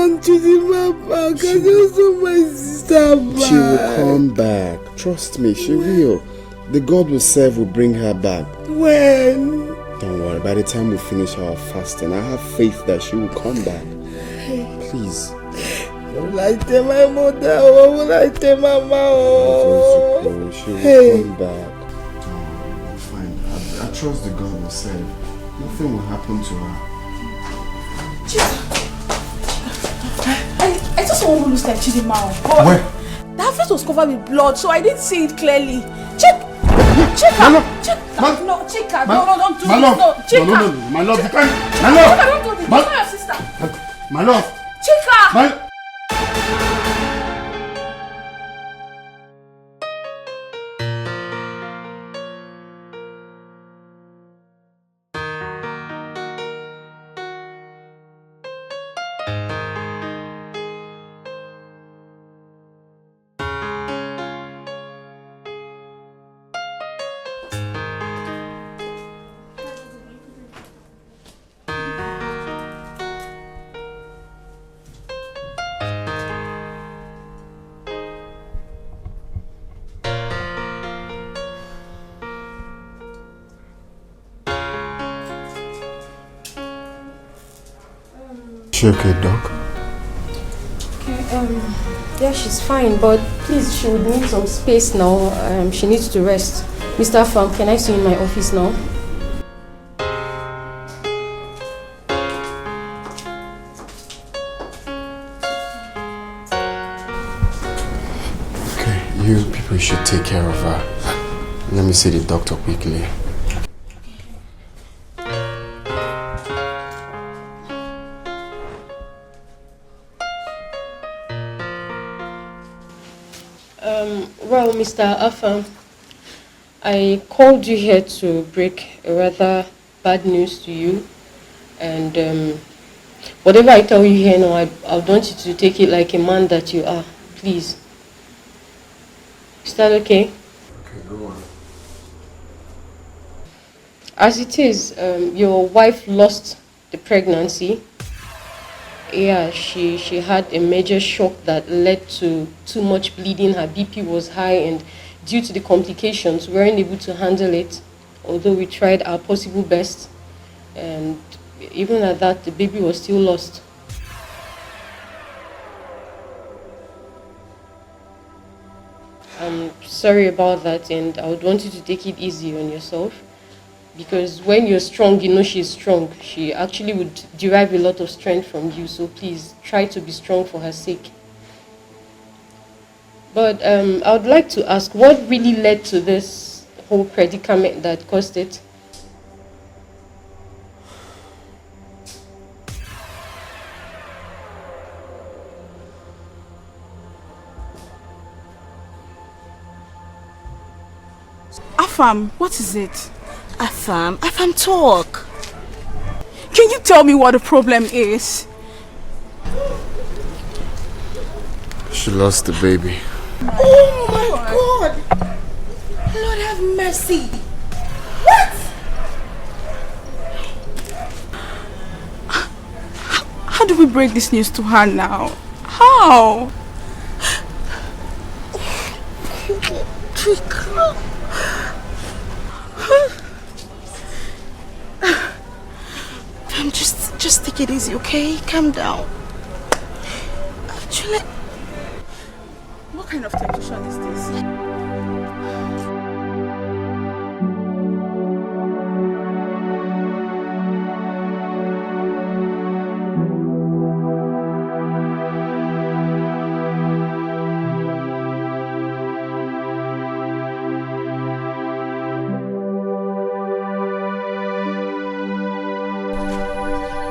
want Chidima back. I just want my sister back. She will come back. Trust me, she will. The God we serve will bring her back. When? Don't worry, by the time we finish our fasting, I have faith that she will come back. Please. Will I tell my mother or will I tell my mom? She will come back. Fine. I trust the God we serve. Nothing will happen to her. I just want to lose like Chidima. Where? That face was covered with blood, so I didn't see it clearly. Check her! No, check her! No, don't do this! No, check her! No, my love, you can't! My love! Don't do this! It's not your sister! My love! Check her! She okay, Doc? Okay, yeah, she's fine, but please, she would need some space now. She needs to rest. Mr. Afam, can I see you in my office now? Okay, you people should take care of her. Let me see the doctor quickly. Well, Mr. Afam, I called you here to break a rather bad news to you, and whatever I tell you here now, I want you to take it like a man that you are, please. Is that okay? Okay, go on. As it is, your wife lost the pregnancy. Yeah, she had a major shock that led to too much bleeding. Her BP was high, and due to the complications, we weren't able to handle it, although we tried our possible best. And even at that, the baby was still lost. I'm sorry about that, and I would want you to take it easy on yourself. Because when you're strong, you know she's strong. She actually would derive a lot of strength from you. So please, try to be strong for her sake. But I would like to ask, what really led to this whole predicament that caused it? Afam, what is it? Afam, talk. Can you tell me what the problem is? She lost the baby. Oh my God! Lord have mercy. What? How do we break this news to her now? How? Just take it easy, okay? Calm down. Actually, What kind of temptation is this?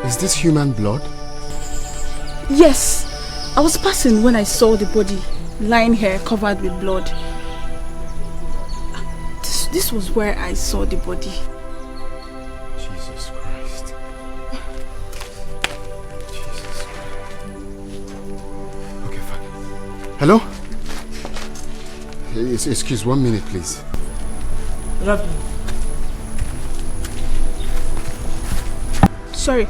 Is this human blood? Yes, I was passing when I saw the body lying here covered with blood. This was where I saw the body. Jesus Christ. Jesus Christ. Okay, fine. Hello? Excuse 1 minute, please. Sorry,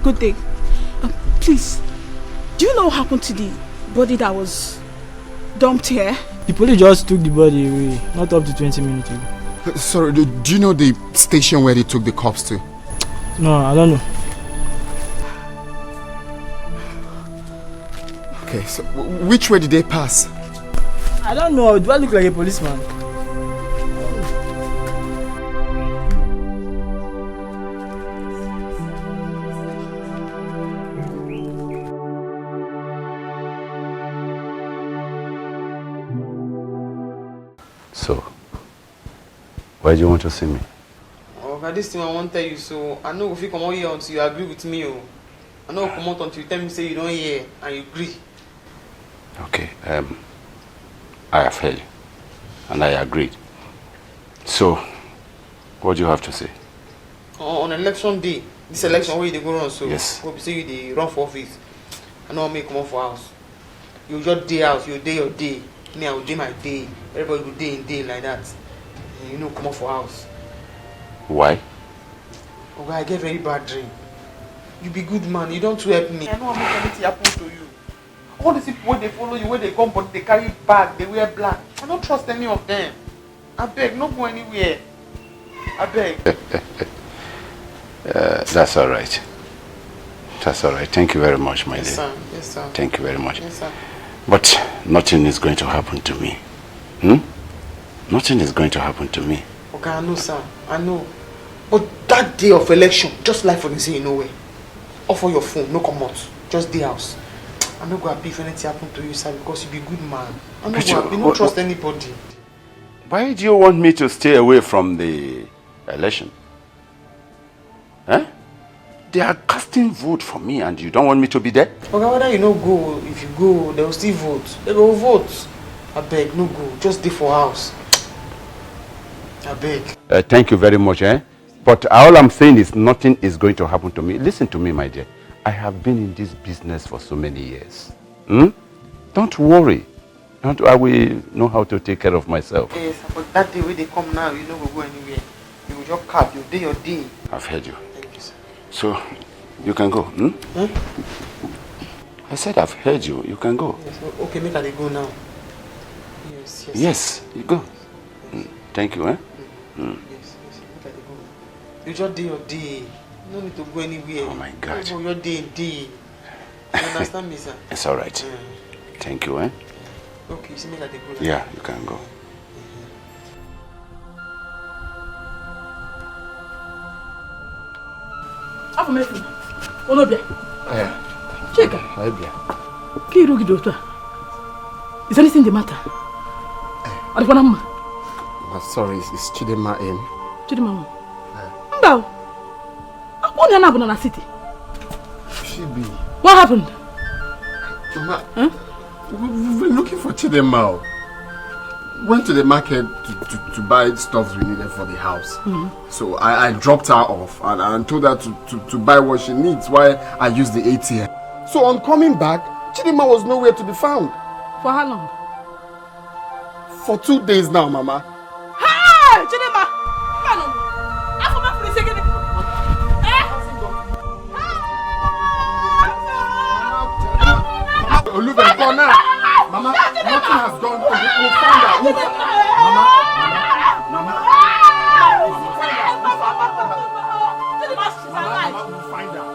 good day. Please, Do you know what happened to the body that was dumped here? The police just took the body away, not up to 20 minutes ago. Sorry, do you know the station where they took the corpse to? No, I don't know. Okay, so which way did they pass? I don't know. Do I look like a policeman? So, why do you want to see me? Okay, this thing I want to tell you, so I know if you come out here until you agree with me, oh. I know come out until you tell me say you don't hear and you agree. Okay, I have heard you, and I agreed. So, what do you have to say? On election day, this election where you go run, so yes. hope you say you dey run for office. I know me come out for house. You just day house, you day your day. Me, I will day my day. Everybody will day in day like that. And you know, come out for house. Why? Okay, I get very bad dream. You be good man, you don't help me. I know I make anything happen to you. All these people when they follow you, when they come, but they carry bag, they wear black. I don't trust any of them. I beg, not go anywhere. I beg. That's all right. That's all right. Thank you very much, my dear. Yes, sir. Yes, sir. Thank you very much. Yes, sir. But nothing is going to happen to me. Nothing is going to happen to me. Okay, I know, sir. I know. But that day of election, just like for the say you know where. Offer your phone, no come out. Just the house. I'm not going to if anything happen to you, sir, because you be good man. I'm not going to don't trust anybody. Why do you want me to stay away from the election? Huh? They are casting vote for me and you don't want me to be there? Okay, whether you no go, if you go, they will still vote. They will vote. I beg, no go. Just stay for house. I beg. Thank you very much, But all I'm saying is nothing is going to happen to me. Listen to me, my dear. I have been in this business for so many years. Don't worry. I will know how to take care of myself. Yes, but that day when they come now, you know we'll go anywhere. You will just cap your day, your day. I've heard you. Thank you, sir. So, you can go. I said I've heard you. You can go. Yes, okay, make they go now. Yes. Yes, you go. Thank you, Yes, make they go. You just day your day. No need to go anywhere. Oh my God. You go your day. You understand me, sir? It's all right. Thank you, Okay, you see me like they go. Yeah, you can go. Afu mefu. Onobia. Chika. Ki iru gido to. Is anything the matter? Sorry, it's Chidema in. Chidema. Mbao. What happened in the city? She be. What happened? Mama, we've been looking for Chidema. Went to the market to buy stuff we needed for the house. So I dropped her off and told her to buy what she needs while I used the ATM. So on coming back, Chidema was nowhere to be found. For how long? For 2 days now, Mama. Hey, Chidema! Olúbẹ̀ kọ́ náà. Mama, nothing has gone on. We'll find out. Mama. We'll find out.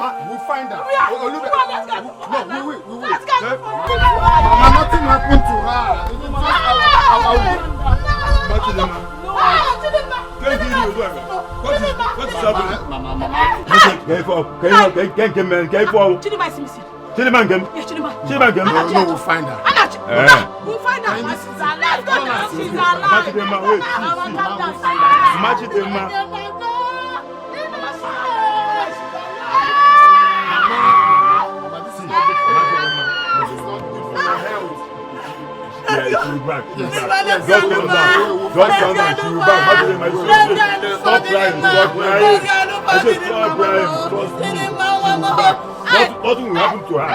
Mama, we'll find out. Olúbẹ̀. No, we will. Mama, nothing happened to her. What is happening? Mama. No, we'll find her. We'll find out. Yeah, she will back. Yes. Don't calm down. She will back. Stop crying. I said stop crying. Nothing will happen to her.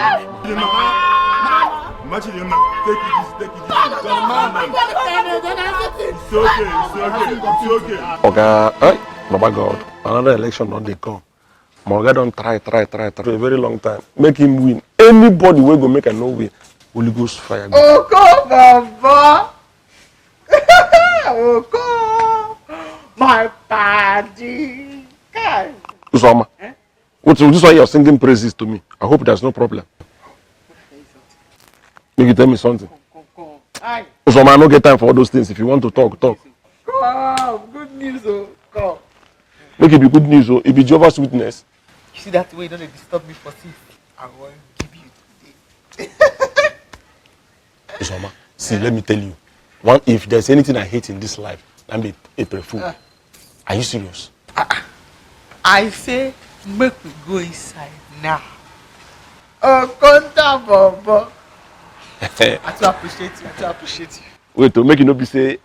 Imagine him, man. Take it easy, take it easy. Just calm down. It's okay. Okay, hey, Baba God, another election don't they come. Morga don't try for a very long time. Make him win. Anybody will go make a no win. Holy Ghost fire. Oh, come, Baba. Oh, come. My party. Usama, this is why you're singing praises to me. I hope there's no problem. Make you tell me something. Usama, I don't get time for all those things. If you want to talk. Come, good news, oh, come. Make it be good news, oh. It be Jehovah's Witness. You see that way you don't disturb me for sleep? I want to give you today. Usama, see, let me tell you. If there's anything I hate in this life, I'm a April Fool. Are you serious? I say, make we go inside now. Oh, contact, Baba. I too appreciate you. Wait, to make you not be say,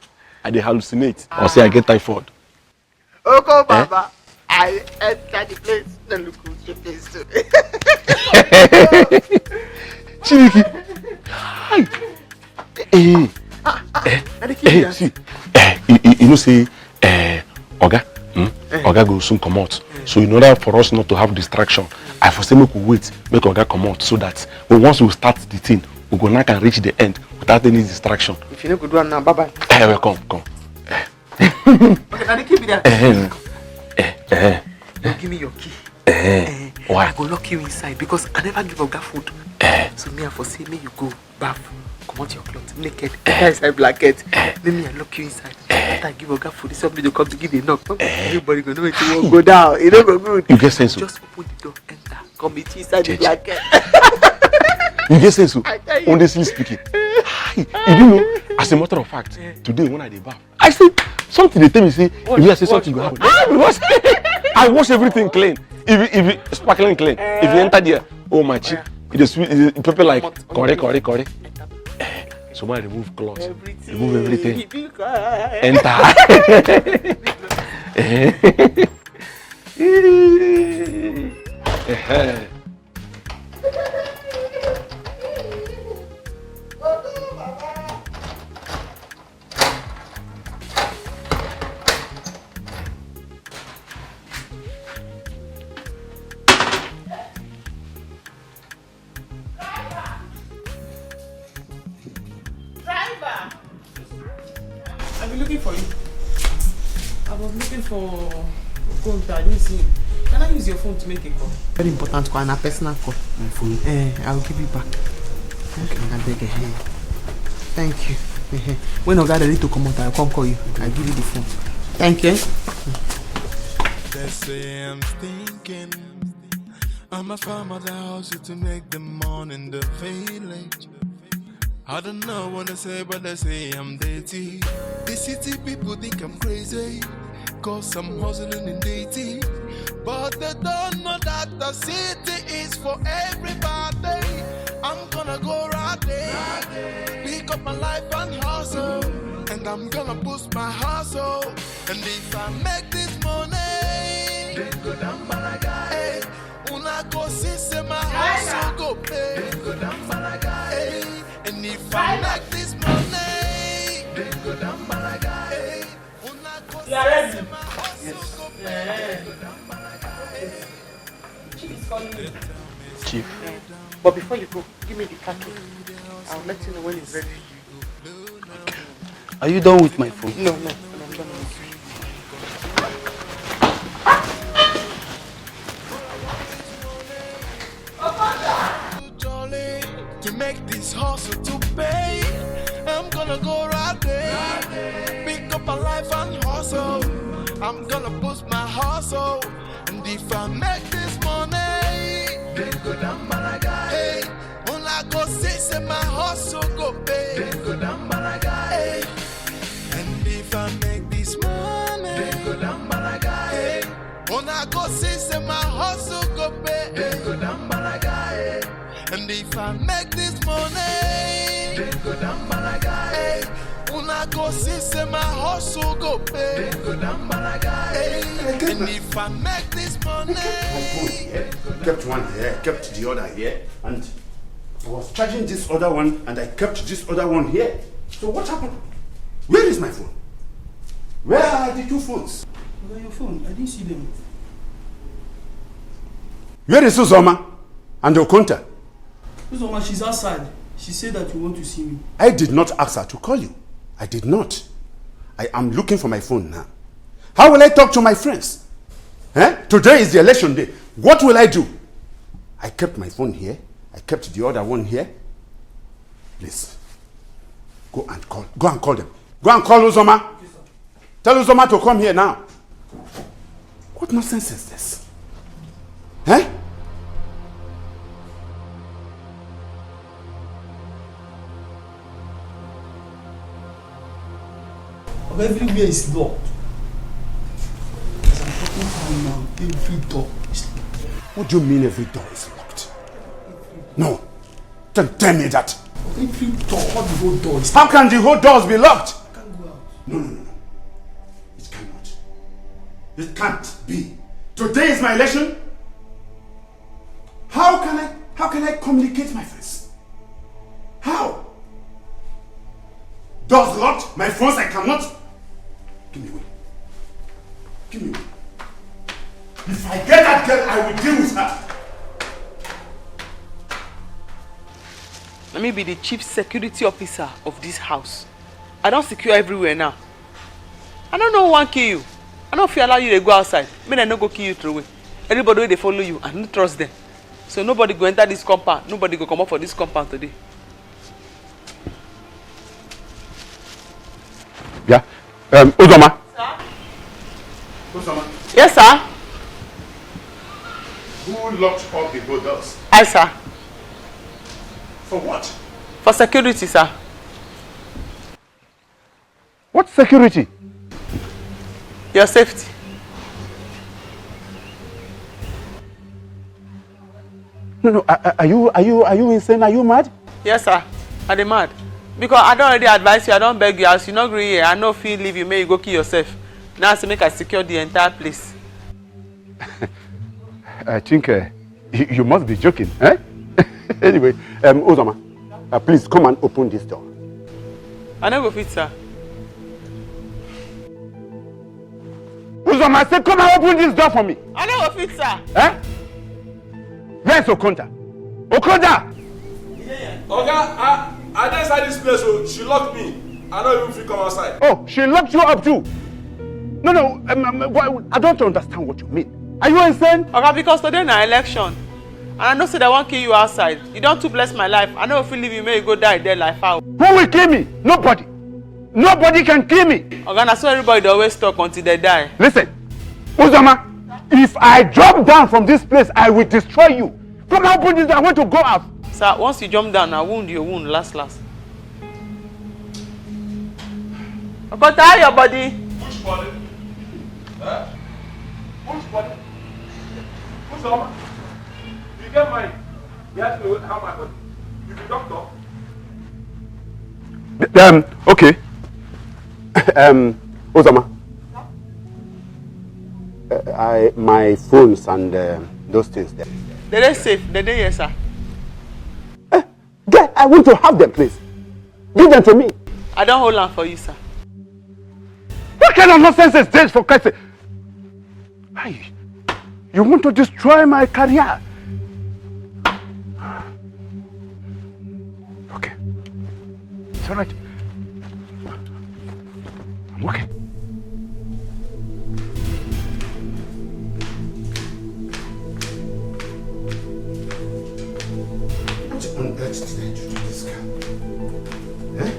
I dey hallucinate or say I get typhoid. Oh, come, Baba. I enter the place. No, look who's the place too. Chiki. Hi. See. You know, say, Oga. Oga go soon come out. So in order for us not to have distraction, I foresee make we wait, make Oga come out so that once we start the thing, we go now can reach the end without any distraction. If you no go do it now, bye-bye. Well, come. Okay, now they keep me there. Give me your key. Why? I go lock you inside because I never give Oga food. So me I foresee me you go bath, come out your clothes, naked, inside blanket. Then me I lock you inside. After I give Oga food, somebody to come to give a knock. Everybody go know it will go down. It don't go good. You get sense. Just open the door, enter, come meet you inside the blanket. You get sense. Honestly speaking. You know, as a matter of fact, today when I dey bath, I see something they tell me say, if you say something will happen. I wash everything clean. If you sparkling clean. If you enter there, oh my chick, it is sweet. People like correct. So when I remove clothes, remove everything. Enter. I've been looking for you. I was looking for phone, I didn't see him. Can I use your phone to make a call? Very important call and a personal call. My phone? I'll give you back. Okay. I beg you. Thank you. When I got ready to come out, I'll come call you. I'll give you the phone. Thank you. They say I'm thinking I'm a farmer that house to make the money in the village. I don't know what to say, but they say I'm dirty. The city people think I'm crazy, cause I'm hustling in dating. But they don't know that the city is for everybody. I'm gonna go right there, pick up my life and hustle. And I'm gonna boost my hustle. And if I make this money, then go down Malaga. Una go see my hustle go pay. Then go down Malaga. And if I make this money, then go down Malaga. You are ready? Yes. Chief is calling me. Chief. But before you go, give me the car key. I'll let you know when it's ready. Okay. Are you done with my phone? No, I'm done with it. To make this hustle to pay, I'm gonna go right there, pick up a life and hustle. I'm gonna boost my hustle. And if I make this money, then go down Malaga. Hey, when I go say my hustle go pay, then go down Malaga. Hey, and if I make this money, then go down Malaga. Hey, when I go say my hustle go pay, then go down Malaga. Hey, and if I make this money, then go down Malaga. Hey, when I go see my hustle go pay, then go down Malaga. Hey, and if I make this money, Kept one here, kept the other here, and I was charging this other one and I kept this other one here. So what happened? Where is my phone? Where are the 2 phones? Where are your phone? I didn't see them. Where is Uzoma and Okonta? Uzoma, she's outside. She said that you want to see me. I did not ask her to call you. I did not. I am looking for my phone now. How will I talk to my friends? Today is the election day. What will I do? I kept my phone here. I kept the other one here. Please, go and call them. Go and call Uzoma. Tell Uzoma to come here now. What nonsense is this? Everywhere is locked. As I'm talking to you now, every door is locked. What do you mean every door is locked? No. Don't tell me that. Every door, all the whole door is locked. How can the whole doors be locked? I can't go out. No. It cannot. It can't be. Today is my election. How can I communicate my friends? How? Doors locked, my phones I cannot. Give me away. Give me away. If I get that girl, I will deal with her. Let me be the chief security officer of this house. I don't secure everywhere now. I don't know who want kill you. I don't feel allow you to go outside. Maybe I no go kill you through away. Everybody they follow you and don't trust them. So nobody go enter this compound. Nobody go come up for this compound today. Yeah. Uzoma. Sir? Uzoma. Yes, sir. Who locked up the whole doors? I, sir. For what? For security, sir. What security? Your safety. No. Are you insane? Are you mad? Yes, sir. Are they mad? Because I don't already advise you, I don't beg you, as you not agree here, I no feel leave you, may you go kill yourself. Now to make I secure the entire place. I think you must be joking, eh? Anyway, Uzoma, please come and open this door. I no go fit, sir. Uzoma, I said come and open this door for me. I no go fit, sir. Eh? Where's Okonta? Okonta! Oga, I didn't inside this place, so she locked me. I don't even feel come outside. Oh, she locked you up too? No, I don't understand what you mean. Are you insane? Okay, because today na election. And I know say they won't kill you outside. You don't too bless my life. I know if you leave you, may you go die there like how. Who will kill me? Nobody. Nobody can kill me. Okay, that's why everybody always talk until they die. Listen, Uzoma, if I drop down from this place, I will destroy you. Come on, put this, I want to go out. Sir, once you jump down, I wound your wound last. Okay, tie your body. Which body? Huh? Which body? Who's Uzoma? You get mine. You have to have my body. You be doctor. Okay. Uzoma. My phones and those things there. They're safe. They're here, sir. I want to have them, please. Give them to me. I don't hold on for you, sir. What kind of nonsense is this, for Christ's sake? Hey, you want to destroy my career? Okay. It's all right. I'm okay. What on earth did I do to this girl? Eh?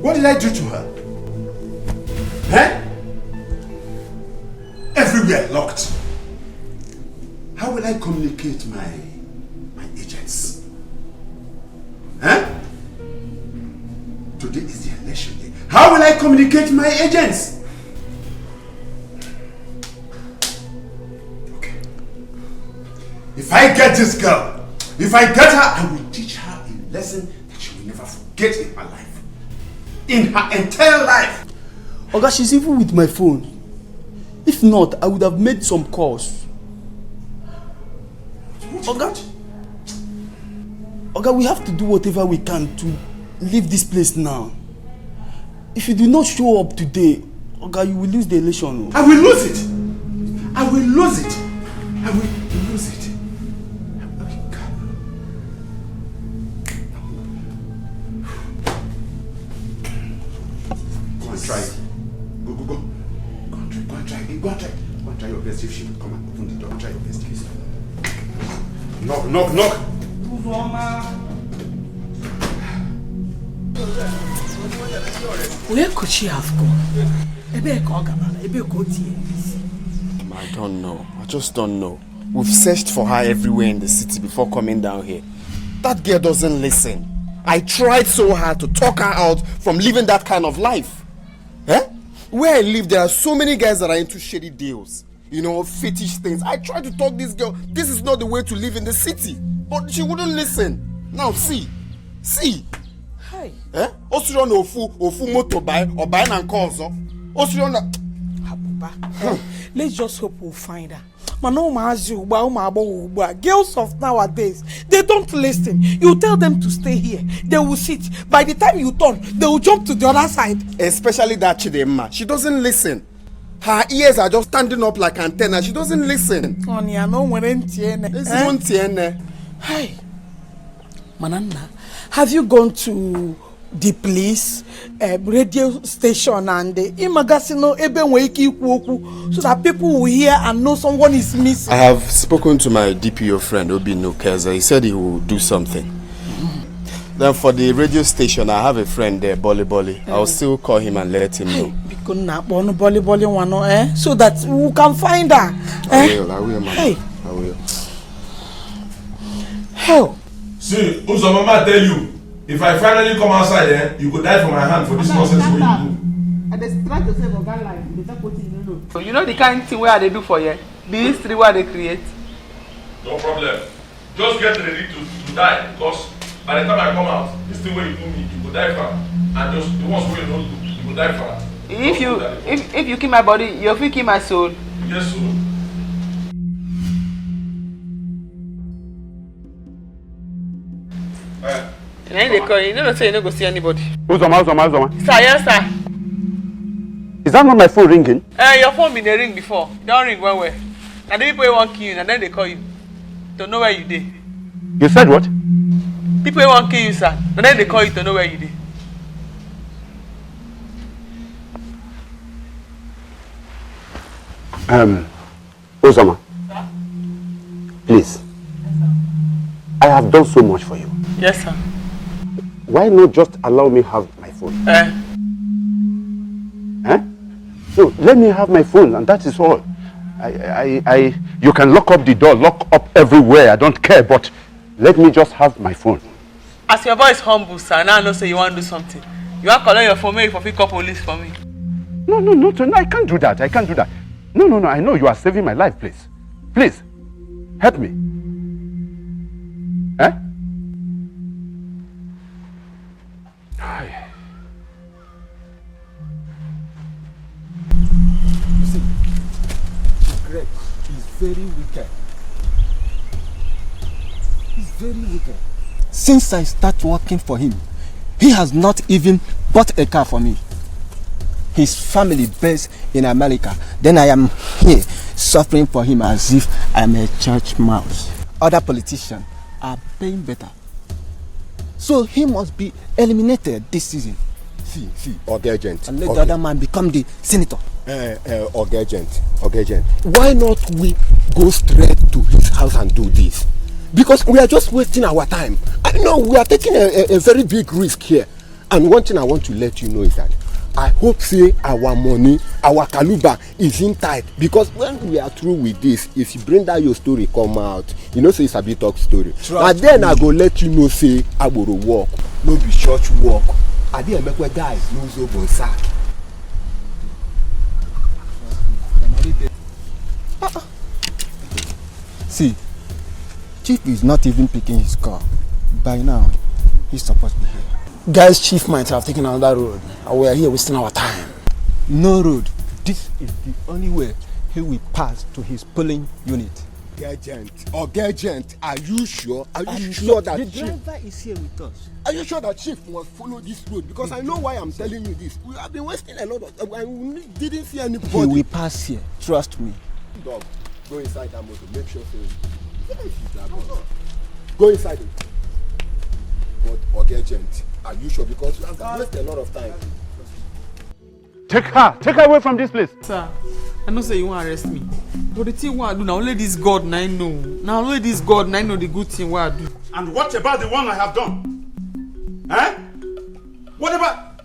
What did I do to her? Eh? Everywhere locked. How will I communicate my agents? Eh? Today is the election day. How will I communicate my agents? Okay. If I get this girl, if I get her, I will teach her a lesson that she will never forget in her life. In her entire life. Oga, she's even with my phone. If not, I would have made some calls. Oga, Okay, we have to do whatever we can to leave this place now. If you do not show up today, okay, you will lose the election. I will lose it. I will lose it. I will lose it. Go and try it. Go. Go and try it. Go and try your best. If she will come and open the door, try your best, please. Knock. Where could she have gone? I don't know. I just don't know. We've searched for her everywhere in the city before coming down here. That girl doesn't listen. I tried so hard to talk her out from living that kind of life. Where I live, there are so many guys that are into shady deals. You know, fetish things. I tried to talk this girl. This is not the way to live in the city. But she wouldn't listen. Now, see. Hi. Osirion ofu moto buy or buy and cause. Osirion. Let's just hope we'll find her. Girls of nowadays, they don't listen. You tell them to stay here, they will sit. By the time you turn, they will jump to the other side. Especially that Chidemma. She doesn't listen. Her ears are just standing up like antenna. She doesn't listen. Hi. Manana, have you gone to the police, radio station and the magazine so that people will hear and know someone is missing? I have spoken to my DPO friend Obi Nukeza. He said he will do something. Then for the radio station, I have a friend there, Bolly. I'll still call him and let him know. So that we can find her. I will, man. Hey. I will. Hell. See, Uzomama tell you, if I finally come outside, you could die for my hand for this nonsense way you do. And they try to save a gun life. So you know the kind of thing where they do for you? The history where they create? No problem. Just get ready to die, because by the time I come out, this thing where you do me, you could die for. And just the ones where you don't do, you could die for. If you kill my body, you will kill my soul. Yes, sir. And then they call you, don't say you don't go see anybody. Uzoma. Sir, yes, sir. Is that not my phone ringing? Your phone been ring before. Don't ring one way. And then people won't kill you, and then they call you. To know where you did. You said what? People won't kill you, sir. And then they call you to know where you did. Uzoma. Please. Yes, I have done so much for you. Yes, sir. Why not just allow me have my phone? So let me have my phone, and that is all. You can lock up the door, lock up everywhere. I don't care, but let me just have my phone. As your voice humble, sir, now I know say you want to do something. You want to collect your phone, maybe for pick up police for me. No, I can't do that. No, I know you are saving my life, please. Please, help me. Greg is very wicked. He's very wicked. Since I start working for him, he has not even bought a car for me. His family based in America. Then I am here suffering for him as if I'm a church mouse. Other politicians are paying better. So he must be eliminated this season. See, Ogagent. And let the other man become the senator. Ogagent. Why not we go straight to his house and do this? Because we are just wasting our time. I know we are taking a very big risk here. And one thing I want to let you know is that I hope say our money, our kaluba is in tight. Because when we are through with this, if you bring that your story come out, you know say it's a bit talk story. And then I go let you know say I go to walk, no be church walk. I didn't make guys lose over sack. See, Chief is not even picking his car. By now, he's supposed to be here. Guys, Chief might have taken another road. And we are here wasting our time. No road. This is the only way he will pass to his polling unit. Gergent, are you sure? Are you sure that the driver is here with us? Are you sure that Chief must follow this road? Because I know why I'm telling you this. We have been wasting a lot of time and we didn't see anybody. He will pass here. Trust me. Dog, go inside that motor. Make sure go inside it. But Gergent, are you sure? Because we have wasted a lot of time. Take her away from this place. Sir, I know say you want to arrest me. But the thing what I do now, only this God now know. Now only this God now know the good thing what I do. And what about the one I have done? Eh? What about...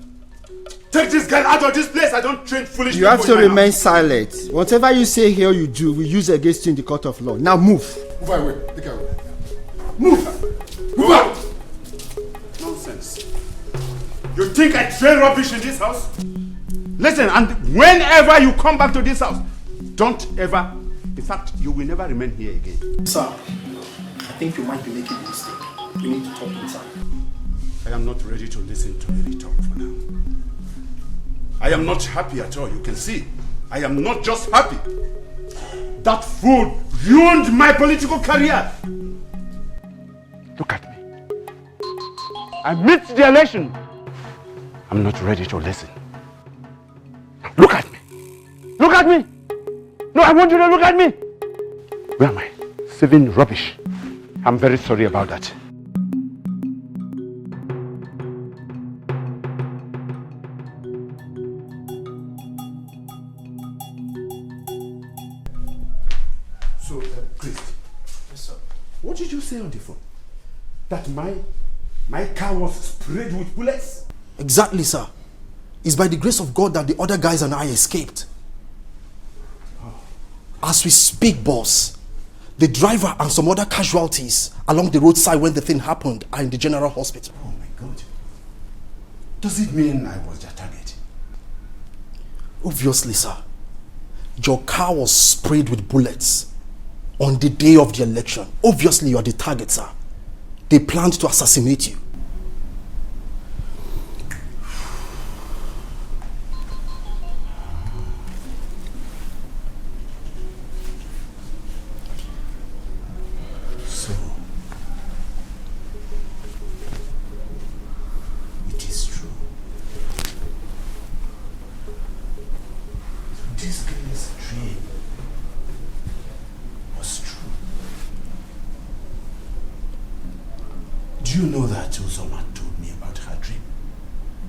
Take this girl out of this place. I don't train foolish people. You have to remain silent. Whatever you say here you do, we use against you in the court of law. Now move. Move away. Take her away. Move. Move out. Nonsense. You think I train rubbish in this house? Listen, and whenever you come back to this house, don't ever, in fact, you will never remain here again. Sir, I think you might be making a mistake. We need to talk inside. I am not ready to listen to any talk for now. I am not happy at all, you can see. I am not just happy. That fool ruined my political career. Look at me. I missed the election. I'm not ready to listen. Look at me. Look at me. No, I want you to look at me. Where am I? Saving rubbish. I'm very sorry about that. So, Chris. Yes, sir. What did you say on the phone? That my car was sprayed with bullets? Exactly, sir. It's by the grace of God that the other guys and I escaped. As we speak, boss, the driver and some other casualties along the roadside when the thing happened are in the general hospital. Oh my God. Does it mean I was their target? Obviously, sir. Your car was sprayed with bullets on the day of the election. Obviously, you are the target, sir. They planned to assassinate you. Do you know that Uzoma told me about her dream?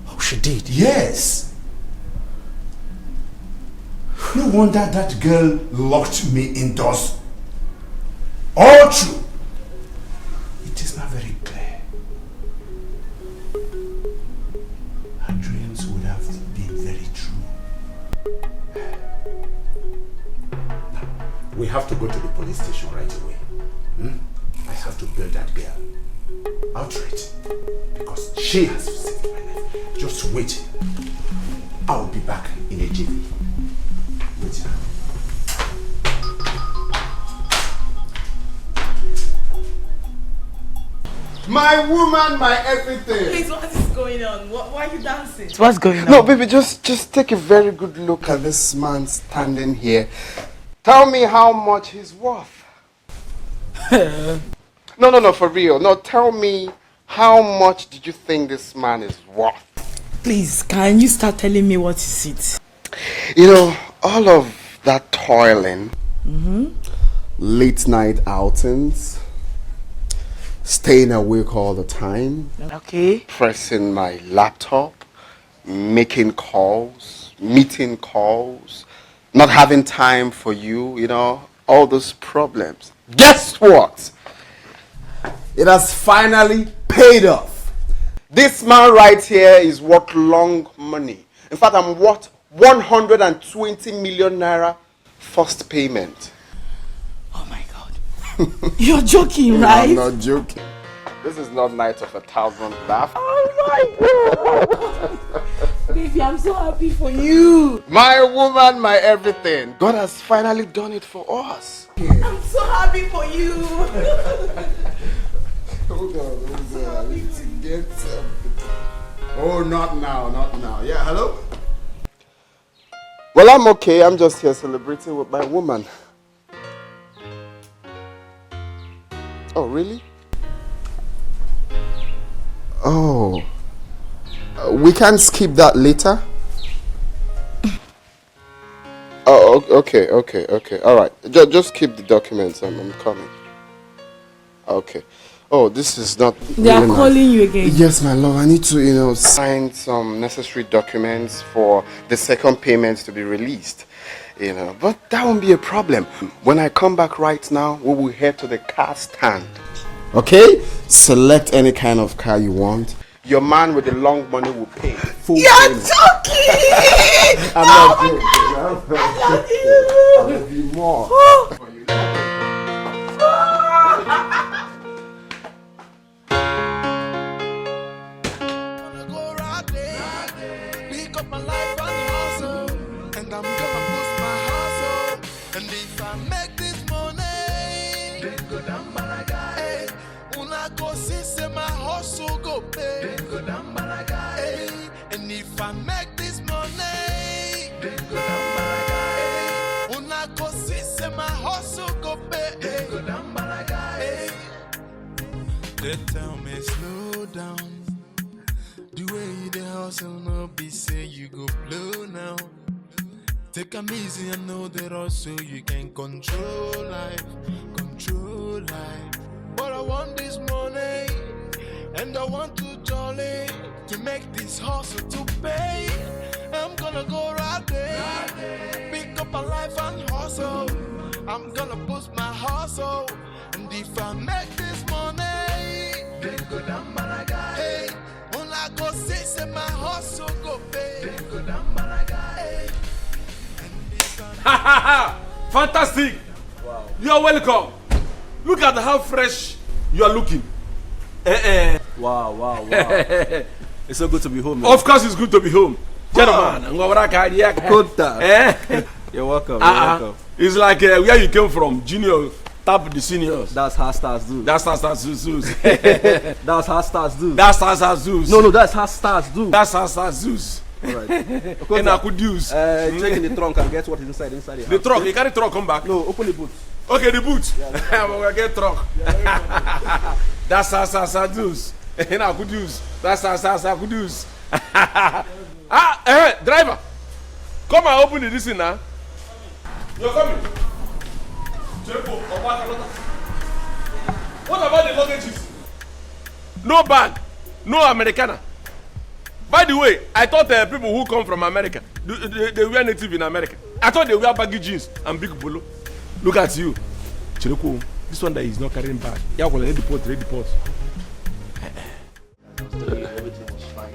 Oh, she did? Yes. No wonder that girl locked me indoors. All true. It is not very clear. Her dreams would have been very true. Now, we have to go to the police station right away. I have to bail that girl outright because she has saved my life. Just wait. I'll be back in a jiffy. Wait. My woman, my everything. Please, what is going on? Why are you dancing? What's going on? No, baby, just take a very good look at this man standing here. Tell me how much he's worth. No, for real. No, tell me, how much did you think this man is worth? Please, can you start telling me what is it? You know, all of that toiling, late night outings, staying awake all the time, Okay. pressing my laptop, making calls, meeting calls, not having time for you, you know, all those problems. Guess what? It has finally paid off. This man right here is worth long money. In fact, I'm worth 120 million naira first payment. Oh my God. You're joking, right? I'm not joking. This is not night of 1,000 laughs. Oh my God. Baby, I'm so happy for you. My woman, my everything. God has finally done it for us. I'm so happy for you. Hold on. I need to get something. Oh, not now. Yeah, hello? Well, I'm okay. I'm just here celebrating with my woman. Oh, really? Oh. We can skip that later? Oh, okay. All right. Just keep the documents. I'm coming. Okay. Oh, this is not. They are calling you again. Yes, my love. I need to, sign some necessary documents for the second payment to be released. But that won't be a problem. When I come back right now, we will head to the car stand. Okay? Select any kind of car you want. Your man with the long money will pay. You're joking! I'm not joking. I love you more. Pick up my life and hustle, and I'm gonna boost my hustle. And if I make this money, then go down Malaga. Una go see say my hustle go pay. Then go down Malaga. And if I make this money, then go down Malaga. Una go see say my hustle go pay. Then go down Malaga. They tell me slow down. The way you the hustle no be say you go blow now. Take 'em easy and know that also you can control life. But I want this money and I want to jolly to make this hustle to pay. I'm gonna go right there, pick up a life and hustle. I'm gonna boost my hustle, and if I make this money, then go down Malaga. Hey. I go say my hustle go pay. Then go down Malaga. Fantastic! Wow. You are welcome. Look at how fresh you are looking. Wow. It's so good to be home. Man. Of course, it's good to be home. Gentlemen, you're welcome. It's like where you came from, junior. Tap the seniors. That's how stars do. That's how stars do. That's how stars do. That's how stars do. No, that's how stars do. That's how stars do. Alright. And I could use. Check in the trunk and get what is inside the trunk. You carry trunk, come back. No, open the boot. Okay, the boot. Yeah, I'm gonna get trunk. That's how stars do. And I could use. That's how stars could use. Driver. Come and open the this thing now. You're coming. What about the luggages? No bag, no Americana. By the way, I thought people who come from America, they were native in America. I thought they wear baggy jeans and big polo. Look at you. Chiroko, this one that is not carrying bag. Yeah, well, ready port. Everything was fine.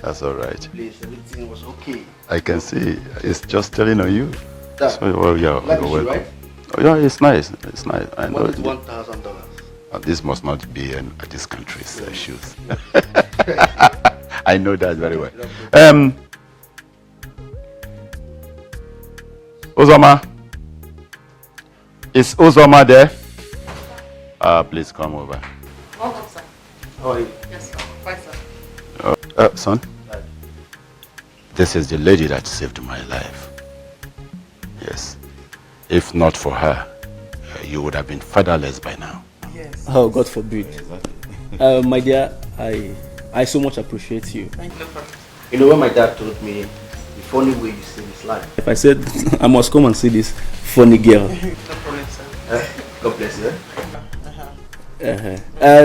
That's all right. Please, everything was okay. I can see. It's just telling on you. That, so, well, yeah, like you're welcome. Right? Oh, yeah, it's nice. It's nice. I know. $1,000. This must not be this country's shoes. I know that very well. Uzoma. Is Uzoma there? Please come over. Welcome, sir. How are you? Yes, sir. Fine, sir. Son, this is the lady that saved my life. Yes. If not for her, you would have been fatherless by now. Yes. Oh, God forbid. My dear, I so much appreciate you. Thank you. You know, when my dad told me the funny way you saved his life. If I said I must come and see this funny girl. No problem, sir. God bless you.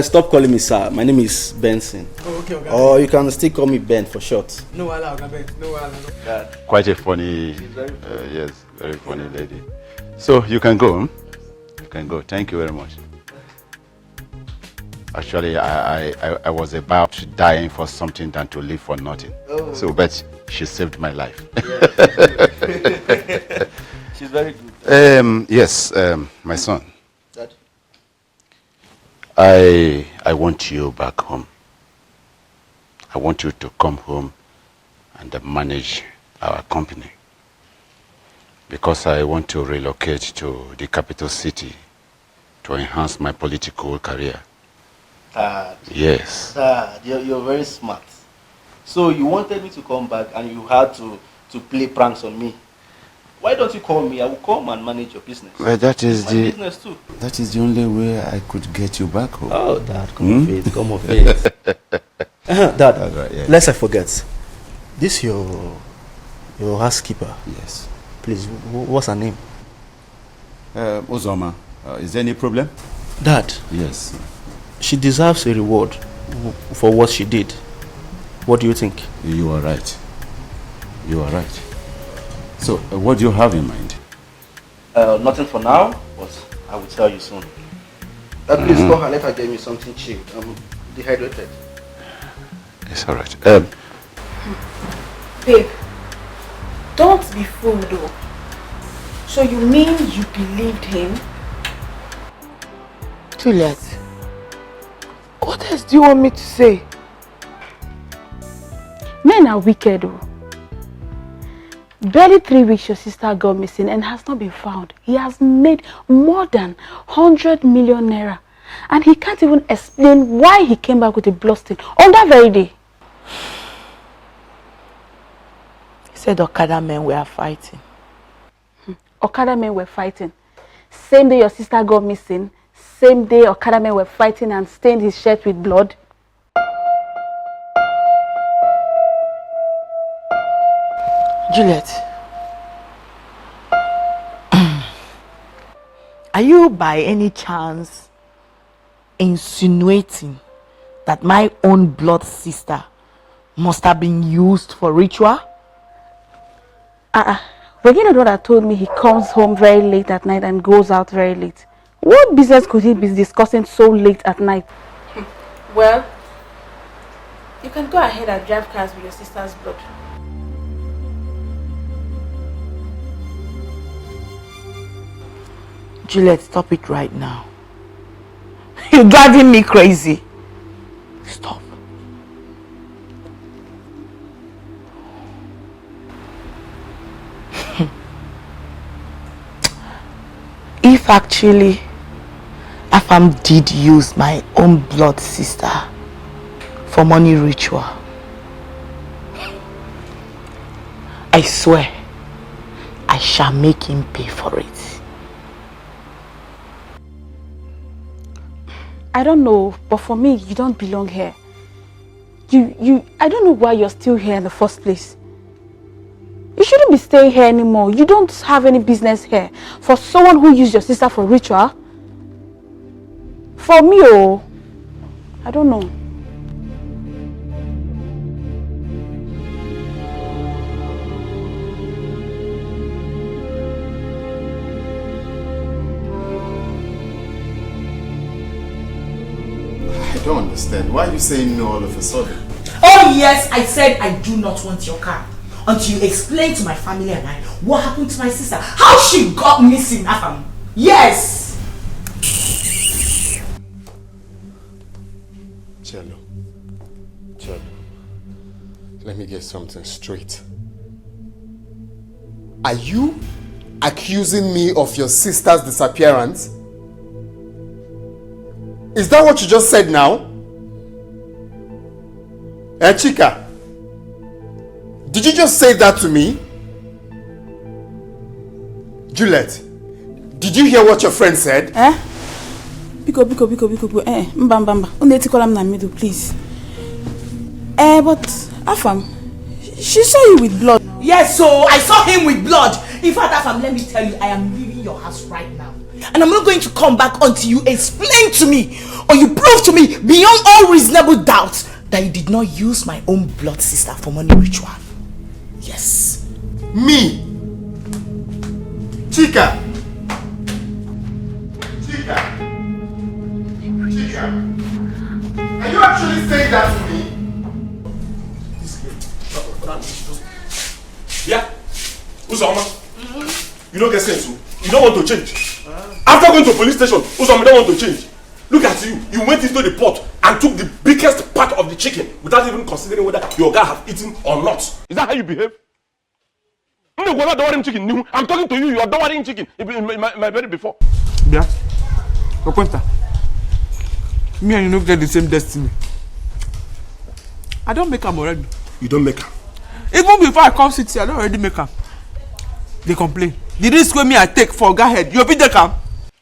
Stop calling me sir. My name is Benson. Oh, okay. Or you can still call me Ben for short. No, no. Quite a funny, yes, very funny lady. So you can go. You can go. Thank you very much. Actually, I was about dying for something than to live for nothing. Oh. So, but she saved my life. She's very good. Yes, my son. Dad? I want you back home. I want you to come home and manage our company. Because I want to relocate to the capital city to enhance my political career. Dad. Yes. Dad, you're very smart. So you wanted me to come back and you had to play pranks on me. Why don't you call me? I will come and manage your business. Well, that is My the business too. That is the only way I could get you back home. Oh, Dad, come of it, come of it. Dad, right, yeah. lest I forget. This your housekeeper. Yes. Please, what's her name? Uzoma. Is there any problem? Dad. Yes. She deserves a reward for what she did. What do you think? You are right. You are right. So, what do you have in mind? Nothing for now, but I will tell you soon. Please call her, let her get me something cheap. I'm dehydrated. It's all right. Babe, don't be fooled though. So you mean you believed him? Juliet, what else do you want me to say? Men are wicked though. Barely 3 weeks your sister got missing and has not been found. He has made more than 100 million naira. And he can't even explain why he came back with a blood stain on that very day. He said Okada men were fighting. Okada men were fighting. Same day your sister got missing, same day Okada men were fighting and stained his shirt with blood. Juliet, are you by any chance insinuating that my own blood sister must have been used for ritual? Regina daughter told me he comes home very late at night and goes out very late. What business could he be discussing so late at night? Well, you can go ahead and drive cars with your sister's blood. Juliet, stop it right now. You're driving me crazy. Stop. If actually Afam did use my own blood sister for money ritual, I swear I shall make him pay for it. I don't know, but for me, you don't belong here. I don't know why you're still here in the first place. You shouldn't be staying here anymore. You don't have any business here. For someone who used your sister for ritual. For me, oh, I don't know. I don't understand. Why are you saying no all of a sudden? Oh yes, I said I do not want your car. Until you explain to my family and I what happened to my sister. How she got missing, Afam. Yes! Cello. Let me get something straight. Are you accusing me of your sister's disappearance? Is that what you just said now? Chika, did you just say that to me? Juliet, did you hear what your friend said? Biko, mbamba. Unetikola na middle, please. But Afam, she saw you with blood. Yes, so I saw him with blood. In fact, Afam, let me tell you, I am leaving your house right now. And I'm not going to come back until you explain to me or you prove to me beyond all reasonable doubt that you did not use my own blood sister for money ritual. Yes. Me? Chika, are you actually saying that to me? Yeah? Uzoma, you don't get sense. You don't want to change. After going to police station, Uzoma don't want to change. Look at you. You went into the pot and took the biggest part of the chicken without even considering whether your guy have eaten or not. Is that how you behave? I'm talking to you. You are dowering chicken in my belly before. Yeah. Okwenta. Me and you don't get the same destiny. I don't make them already. You don't make her. Even before I come sit here, I don't already make her. They complain. The risk wey me I take for Oga head, you fit take am?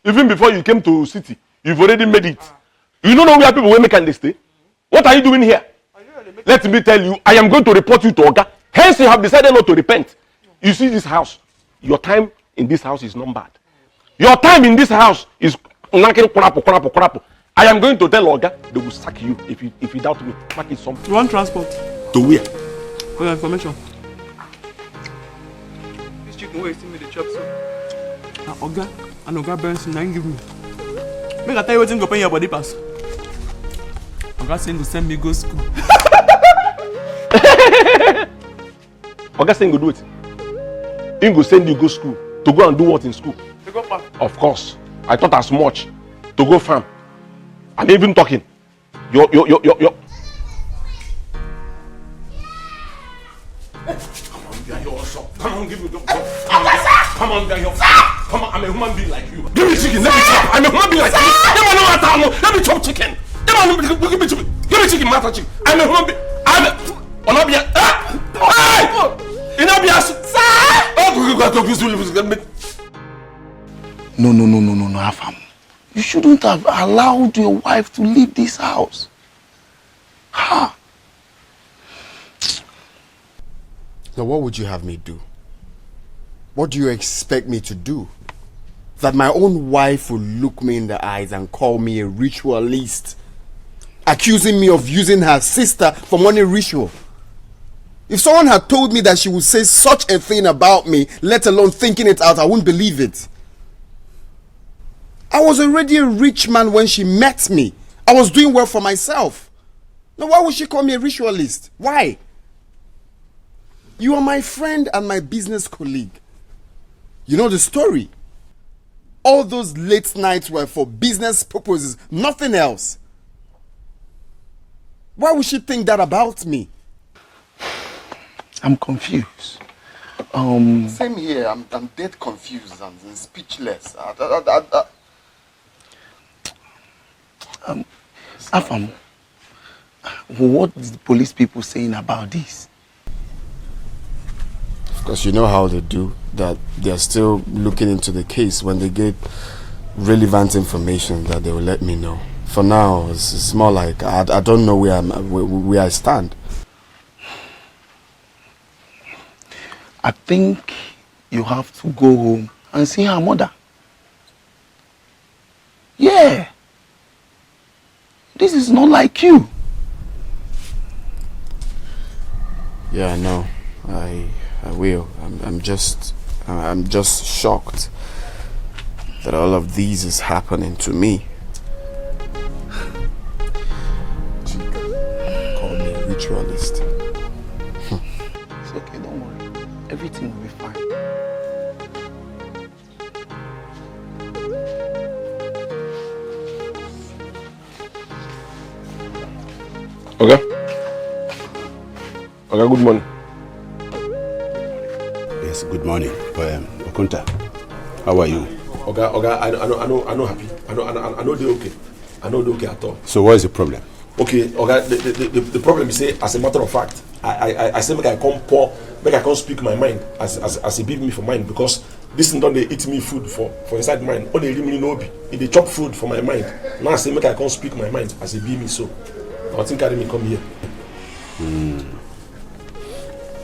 Even before you came to city, you've already made it. You don't know where people will make and they stay. What are you doing here? Let me tell you, I am going to report you to Oga. Hence, you have decided not to repent. You see this house. Your time in this house is numbered. Your time in this house is I am going to tell Oga they will sack you if you doubt me. Mark it something. You want transport? To where? For your information. This chicken wey still me the chop so. Na Oga and Oga Benson na give me. Make I tell you wetin go pay your body pass. Oga say go send me go school. Oga saying go do it. He go send you go school. To go and do what in school? To go farm. Of course. I thought as much. To go farm. I'm even talking. Yo. Come on, get your shop. Come on, give me the Come on, get your Come on, I'm a human being like you. Give me chicken, let me chop. I'm a human being like you. Let me chop chicken. Give me chicken. Give me chicken, master chicken. I'm a human being. No, Afam. You shouldn't have allowed your wife to leave this house. Ha! Now, what would you have me do? What do you expect me to do? That my own wife will look me in the eyes and call me a ritualist, accusing me of using her sister for money ritual? If someone had told me that she would say such a thing about me, let alone thinking it out, I wouldn't believe it. I was already a rich man when she met me. I was doing well for myself. Now why would she call me a ritualist? Why? You are my friend and my business colleague. You know the story. All those late nights were for business purposes, nothing else. Why would she think that about me? I'm confused. Same here. I'm dead confused and speechless. Afam, what is the police people saying about this? Of course, you know how they do. That they're still looking into the case. When they get relevant information, that they will let me know. For now, it's more like I don't know where I stand. I think you have to go home and see her mother. Yeah. This is not like you. Yeah, I know. I will. I'm just shocked that all of these is happening to me. Call me a ritualist. It's okay, don't worry. Everything will be fine. Okay. Okay, good morning. Yes, good morning. Okunta, how are you? Okay, I know happy. I know they're okay. I know they're okay at all. So what is the problem? Okay, the problem is, say, as a matter of fact, I say make I come speak my mind as a big me for mind, because this thing don't they eat me food for inside mind. All they really know be if they chop food for my mind. Now I say make I come speak my mind as a big me, so I think carry me come here.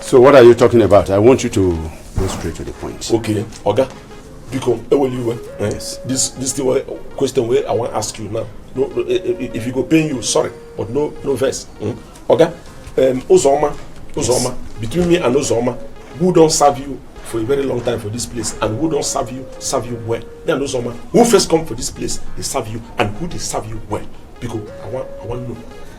So what are you talking about? I want you to go straight to the point. Okay, Oga, because yes. This the question where I want to ask you now. No, if you go paying you, sorry, but no verse. Oga, Uzoma, between me and Uzoma, who don't serve you for a very long time for this place, and who don't serve you well? Me and Uzoma, who first come for this place, they serve you, and who they serve you well? Because I want to know.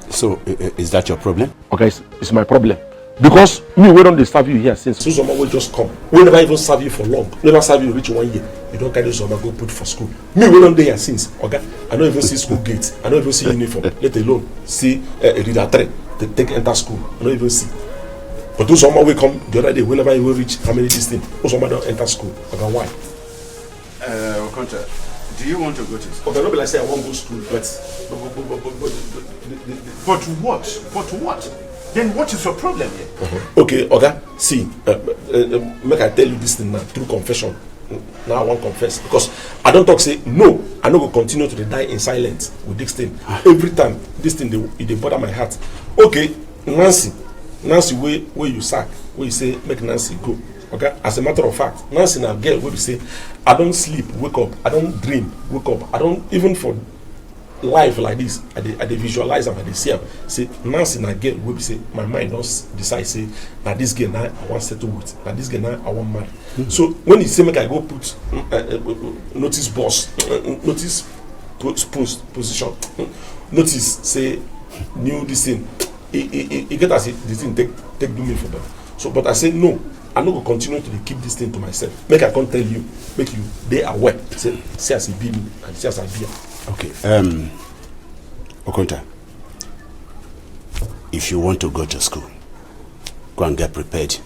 So is that your problem? Okay, it's my problem. Because me, we don't serve you here since Uzoma will just come. We never even serve you for long. Never serve you reach 1 year. You don't carry Uzoma go put for school. Me, we don't here since. Okay, I don't even see school gates. I don't even see uniform. Let alone see a reader tray. They take enter school. I don't even see. But Uzoma will come the other day. Whenever he will reach how many distance, Uzoma don't enter school. Okay, why? Okonta, do you want to go to school? Okay, not be like say I won't go to school, but what? Then what is your problem here? Okay, Oga, see, make I tell you this thing now through confession. Now I want to confess because I don't talk say no. I no go continue to die in silence with this thing. Every time this thing they bother my heart. Okay, Nancy, where you sack, where you say make Nancy go. Okay, as a matter of fact, Nancy now girl where you say I don't sleep, wake up, I don't dream, wake up, I don't even for life like this. I dey visualize them, I dey see them. Say Nancy now girl where you say my mind don't decide say now this girl now I want settle with, now this girl now I want marry. So when you say make I go put notice boss, notice post position, notice say new this thing, it get as this thing take do me for them. So but I say no, I'm not going to continue to keep this thing to myself. Make I can't tell you, make you they aware. Say as it be me and say as I be. Okay, Okonta, if you want to go to school, go and get prepared.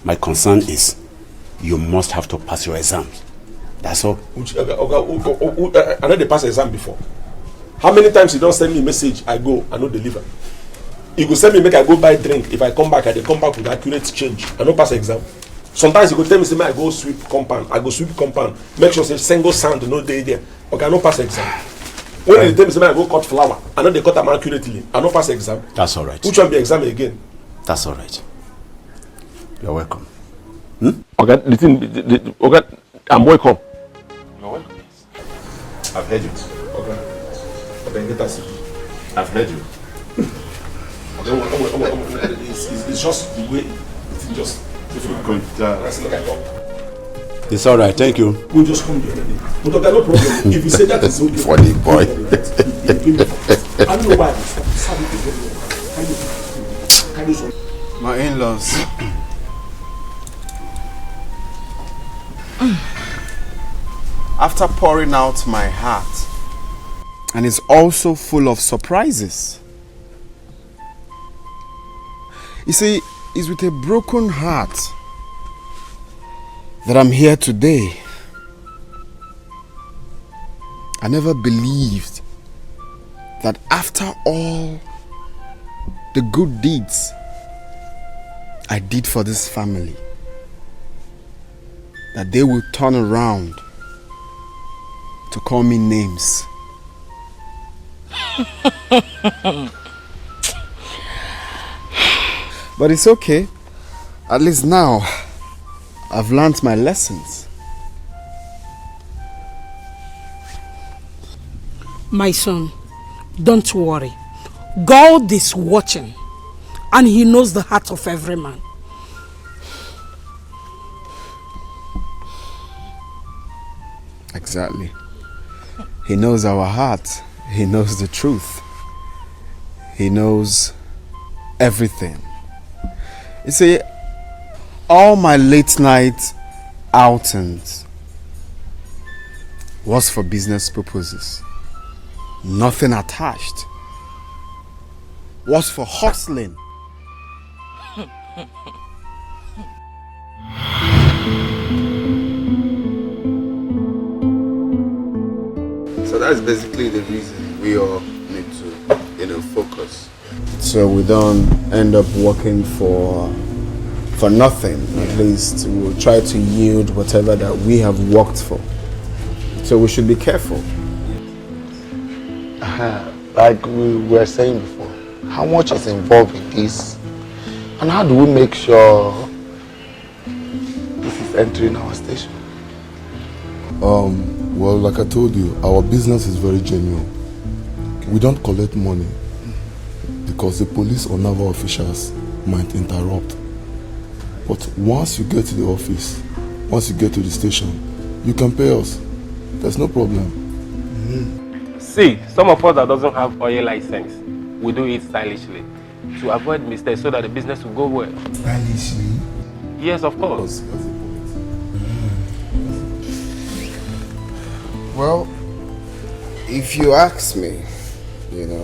My concern is you must have to pass your exams. That's all. I know they pass exam before. How many times you don't send me a message, I go, I no deliver. You go send me make I go buy drink. If I come back, I come back with accurate change. I no pass exam. Sometimes you go tell me say I go sweep compound. I go sweep compound. Make sure say single sound no dey there. Okay, I no pass exam. When they tell me say I go cut flower, I know they cut them accurately. I no pass exam. That's all right. Which one be exam again? That's all right. You're welcome. Okay, okay, I'm welcome. You're welcome. I've heard you. Okay. Okay, get us. I've heard you. It's just the way it's just. It's all right, thank you. We'll just come the other day. But okay, no problem. If you say that is okay. Funny boy. I don't know why. My in-laws. After pouring out my heart, and it's also full of surprises. You see, it's with a broken heart that I'm here today. I never believed that after all the good deeds I did for this family, that they will turn around to call me names. But it's okay. At least now, I've learned my lessons. My son, don't worry. God is watching, and He knows the heart of every man. Exactly. He knows our heart. He knows the truth. He knows everything. You see, all my late night outings was for business purposes. Nothing attached. Was for hustling. So that's basically the reason we all need to, focus. So we don't end up working for nothing. At least we'll try to yield whatever that we have worked for. So we should be careful. Like we were saying before, how much is involved in this? And how do we make sure this is entering our station? Well, like I told you, our business is very genuine. We don't collect money because the police or naval officials might interrupt. But once you get to the office, once you get to the station, you can pay us. There's no problem. See, some of us that doesn't have oil license, we do it stylishly to avoid mistakes so that the business will go well. Stylishly? Yes, of course. Well, if you ask me,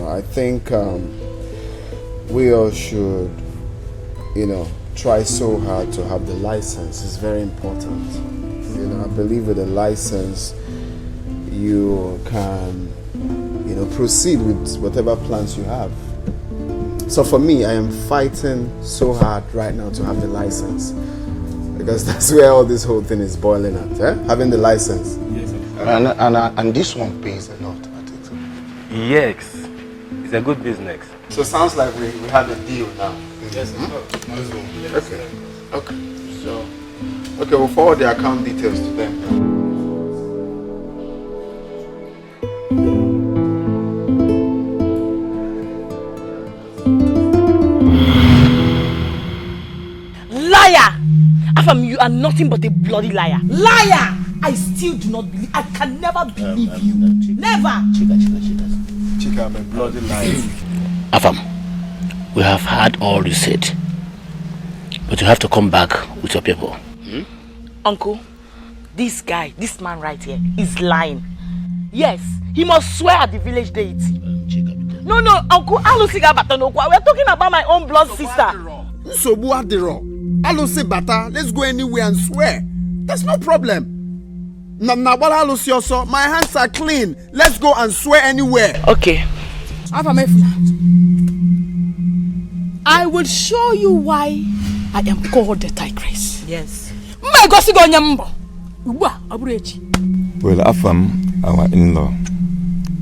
I think we all should, try so hard to have the license. It's very important. I believe with a license, you can, proceed with whatever plans you have. So for me, I am fighting so hard right now to have the license. Because that's where all this whole thing is boiling at, eh? Having the license. Yes, and this one pays a lot, I think so. Yes, it's a good business. So it sounds like we have a deal now. Yes, Okay. So, we'll forward the account details to them. Liar! Afam, you are nothing but a bloody liar. Liar! I still do not believe. I can never believe you. Never! Chika, I'm a bloody liar. Afam, we have heard all you said. But you have to come back with your people. Uncle, this guy, this man right here, is lying. Yes, he must swear at the village deity. No, Uncle, we're talking about my own blood sister. So let's go anywhere and swear. That's no problem. My hands are clean. Let's go and swear anywhere. Okay. I will show you why I am called the tigress. Yes. Well, Afam, our in-law,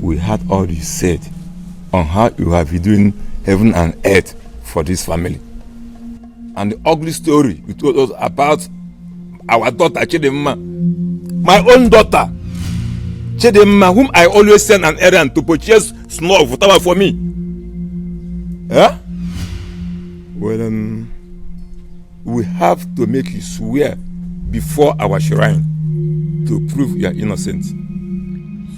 we heard all you said on how you have been doing heaven and earth for this family. And the ugly story you told us about our daughter Chidemma, my own daughter Chidemma, whom I always send an errand to purchase snow of water for me. Huh? Well, we have to make you swear before our shrine to prove you are innocent.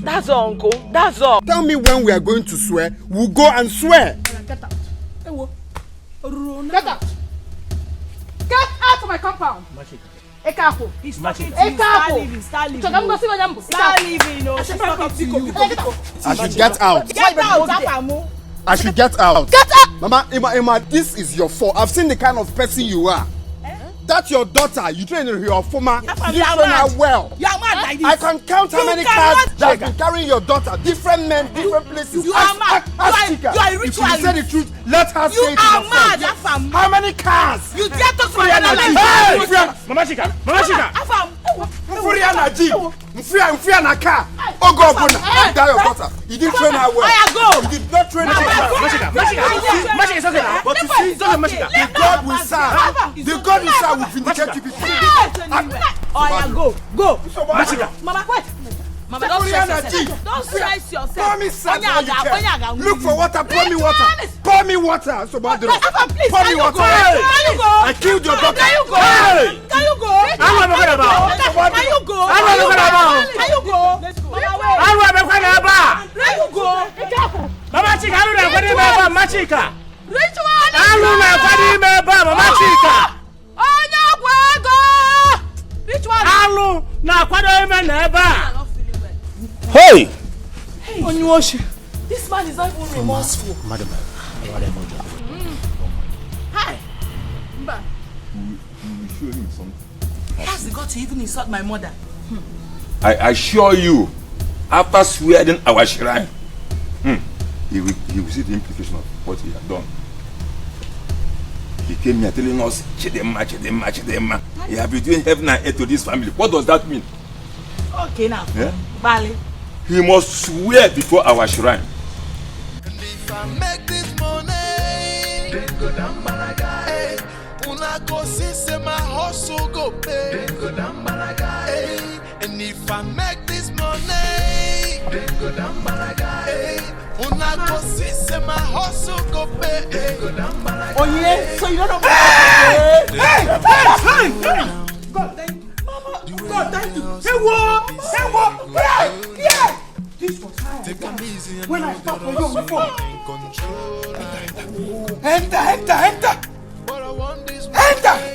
That's all, Uncle. That's all. Tell me when we are going to swear. We'll go and swear. Get out. Get out. Get out of my compound. Ekapo. He's talking to you. Start leaving. Start leaving. Start leaving. I should get out. Get out. I should get out. Get out. Mama, Emma, this is your fault. I've seen the kind of person you are. That's your daughter. You train her former. You train her well. You are mad like this. I can count how many cars that have been carrying your daughter. Different men, different places. You are mad. You are a ritualist. If you say the truth, let her say it. You are mad. How many cars? You dare talk to my daughter like that? Mama Chika. Mfria na car. Oh God, die your daughter. You didn't train her well. You did not train her well. Mashika is okay now. But you see, the God we serve. The God we serve will vindicate you people. Go. Mashika. Mama, wait. Mama, don't stress yourself. Pour me salt when you can. Look for water. Pour me water. Pour me water. So bad. Pour me water. I killed your daughter. Can you go? Can you go? Can you go? Mama Chika, Mama Chika. Mama Chika. Hey! Onyuoshi, this man is not even remorseful. Madam, Hi. Mba. We show him something. How's he got to even insult my mother? I assure you, after swearing our shrine, he will see the implication of what he had done. He came here telling us, Chidemma. He has been doing heaven and earth to this family. What does that mean? Okay now. Yeah? Bali. He must swear before our shrine. If I make this money, then go down Malaga. Una go see my hustle go pay. Then go down Malaga. And if I make this money, then go down Malaga. Una go see my hustle go pay. Then go down Malaga. Oh yeah, so you don't know. Hey! God, thank you. God, thank you. Hey, what? Yeah. This was high. When I fought for you before. Enter.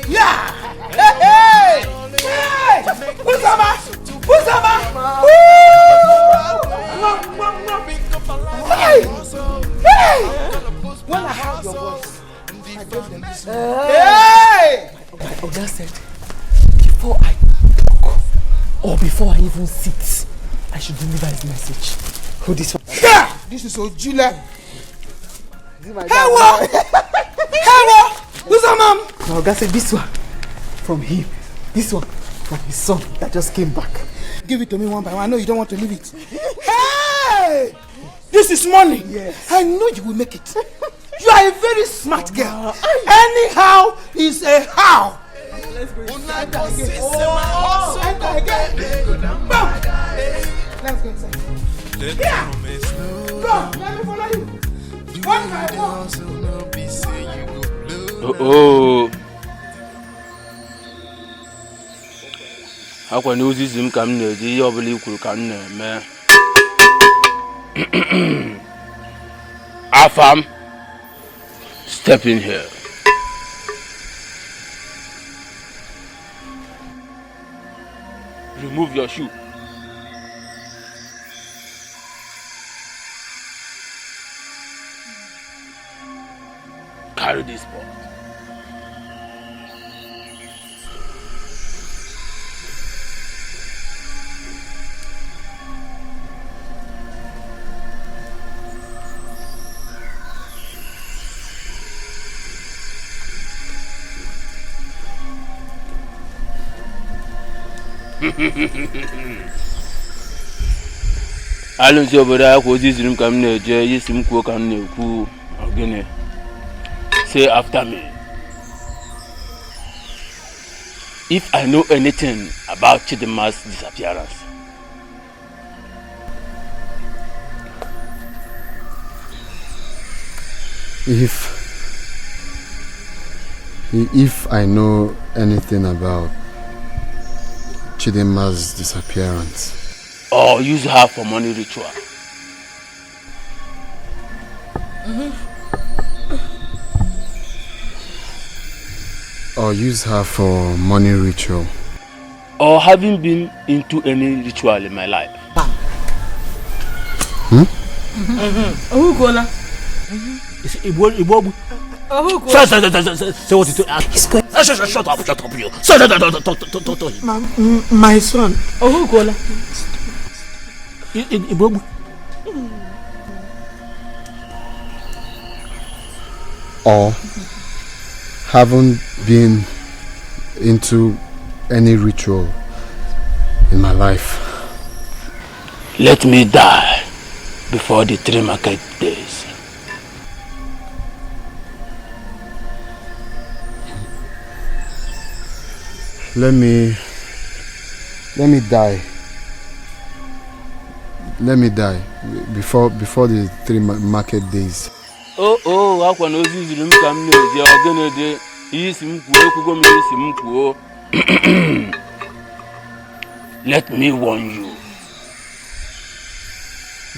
Yeah. Hey. Who's up? Hey. When I heard your voice, I gave them this. Hey. Oga said, before I talk or before I even sit, I should deliver his message. Who this one? Yeah! This is Ojula. Hello! Hello! Who's that, mom? Now, God said this one from him. This one from his son that just came back. Give it to me one by one. I know you don't want to leave it. Hey! This is money. Yes. I know you will make it. You are a very smart girl. Anyhow is a how. Let's go. Enter again. Boom. Let's go inside. Yeah. Go. Let me follow you. One by one. Oh. Akwa ni ozizi m ka m na-eji ihe ọbụla ikwuru ka m na-eme. Afam, step in here. Remove your shoe. Carry this pot. Alụnsi obodo akwa ozi ziri m ka m na-eje isi m kwuo ka m na-ekwu ogene. Say after me. If I know anything about Chidima's disappearance, If I know anything about Chidima's disappearance, or use her for money ritual. or use her for money ritual, or having been into any ritual in my life. Oh, Gola. Ibobu. Say what you ask. Shut up, you. Talk to him. My son. Oh, Gola. Ibobu. or haven't been into any ritual in my life. Let me die before the 3 market days. Let me die. Let me die before the 3 market days. Oh, akwa no zizuru m ka m na-eje ogenede isi m kwuo ekwugo m isi m kwuo. Let me warn you.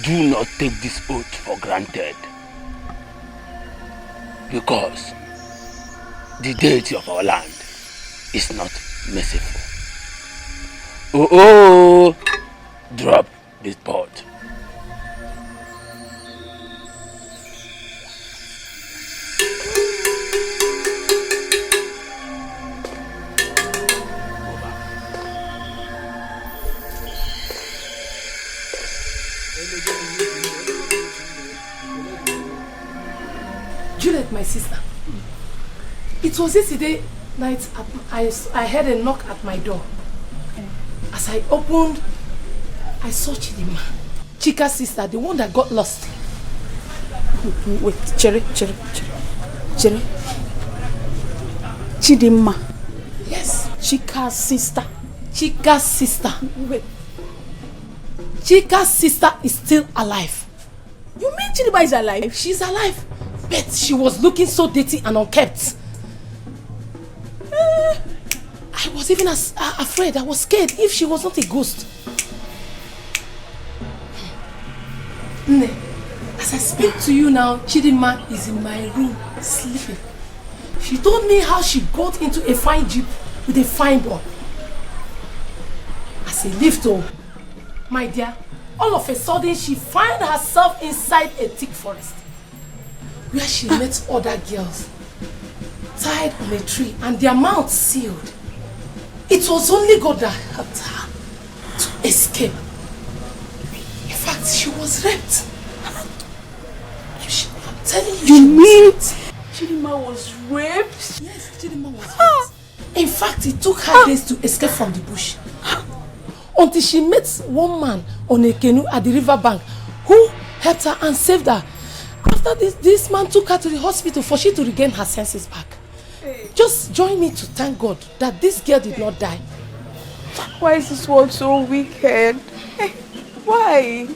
Do not take this oath for granted. Because the deity of our land is not merciful. Oh, drop this pot. Juliet, my sister. It was yesterday night I heard a knock at my door. As I opened, I saw Chidima, Chika's sister, the one that got lost. Wait, Cherry. Chidima. Yes. Chika's sister. Chika's sister. Wait. Chika's sister is still alive. You mean Chidima is alive? She's alive. But she was looking so dirty and unkept. I was even afraid. I was scared if she was not a ghost. Nne, as I speak to you now, Chidima is in my room sleeping. She told me how she got into a fine jeep with a fine boy. As a lift, my dear, all of a sudden she found herself inside a thick forest where she met other girls tied on a tree and their mouths sealed. It was only God that helped her to escape. In fact, she was raped. I'm telling you. You mean Chidima was raped? Yes, Chidima was raped. In fact, it took her days to escape from the bush. Until she met one man on a canoe at the river bank who helped her and saved her. After this man took her to the hospital for she to regain her senses back. Just join me to thank God that this girl did not die. Why is this world so wicked? Why?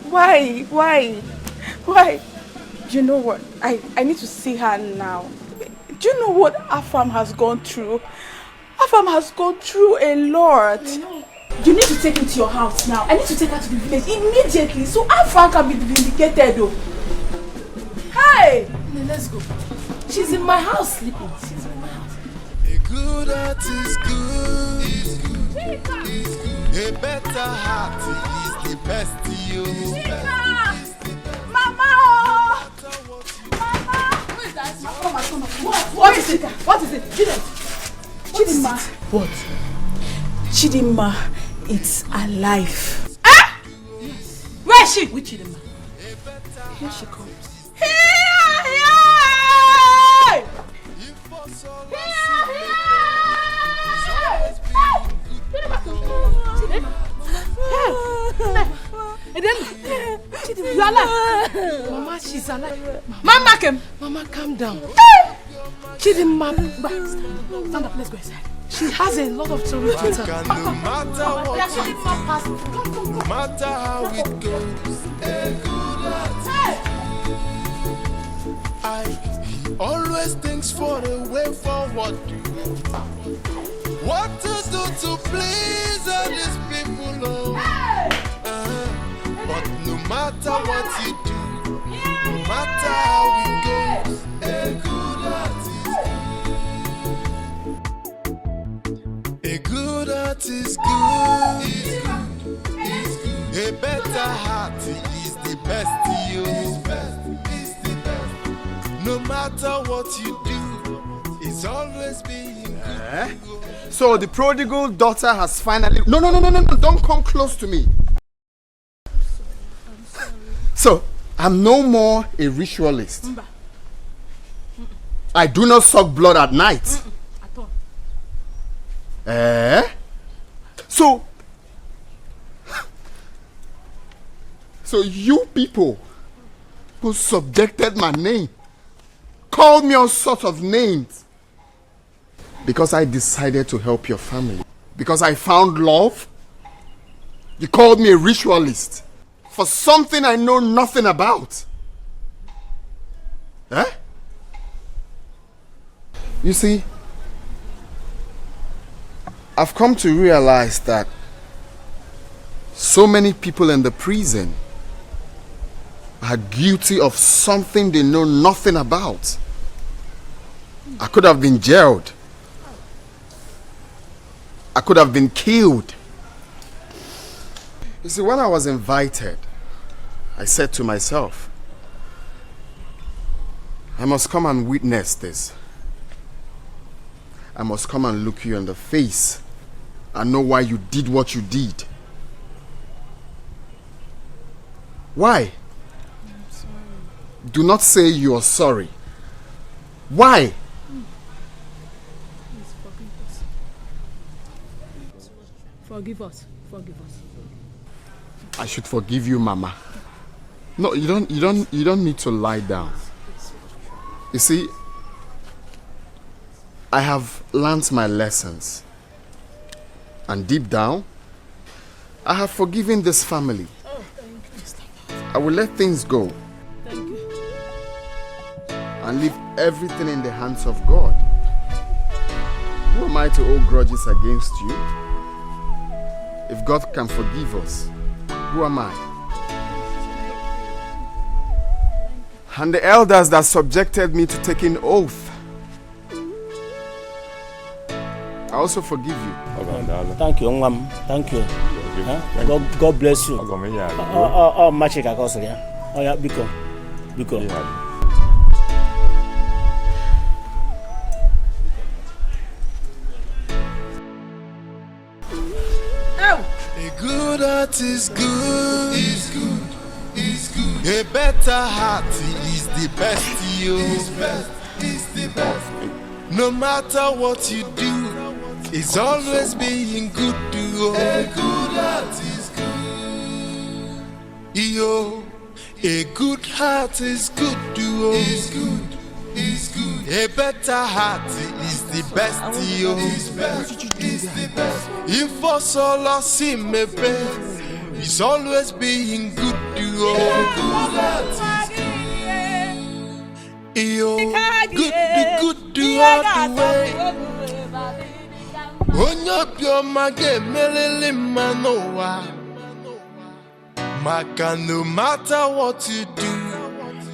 You know what? I need to see her now. Do you know what Afam has gone through? Afam has gone through a lot. You need to take him to your house now. I need to take her to the village immediately so Afam can be vindicated though. Hey! Let's go. She's in my house sleeping. She's in my house. A good heart is good. A better heart is the best to you. Mama! Mama! Who is that? Come on. What is it? What is it? Chidima. What? Chidima, it's alive. Ah! Yes. Where is she? Which Chidima? Here she comes. You are alive. Mama, she's alive. Mama, calm down. Chidima, stand up, let's go inside. She has a lot of stories to tell. No matter how it goes, a good heart. He always thinks for a way forward. What to do to please all these people, but no matter what you do, no matter how it goes, a good heart is good. A good heart is good. A better heart is the best to you. No matter what you do, it's always being good. So the prodigal daughter has finally... No, don't come close to me. So, I'm no more a ritualist. I do not suck blood at night. So you people who subjected my name called me all sorts of names because I decided to help your family. Because I found love. You called me a ritualist for something I know nothing about. You see, I've come to realize that so many people in the prison are guilty of something they know nothing about. I could have been jailed. I could have been killed. You see, when I was invited, I said to myself, I must come and witness this. I must come and look you in the face and know why you did what you did. Why? Do not say you are sorry. Why? Forgive us. I should forgive you, Mama. No, you don't need to lie down. You see, I have learned my lessons. And deep down, I have forgiven this family. I will let things go. And leave everything in the hands of God. Who am I to hold grudges against you? If God can forgive us, who am I? And the elders that subjected me to taking oath, I also forgive you. Thank you, Mom. Thank you. God bless you. Oh, Machika Kosolia. Oh, yeah, Biko. A good heart is good. A better heart is the best, yo. Is the best. No matter what you do, it's always being good to you. A good heart is good. Yo, a good heart is good to you. Is good. Is good. A better heart is the best, yo. Is the best. If us all see me best, it's always being good to you. A good heart is yo, good to all the way. On your pure mage, melele manoa. Maka, no matter what you do,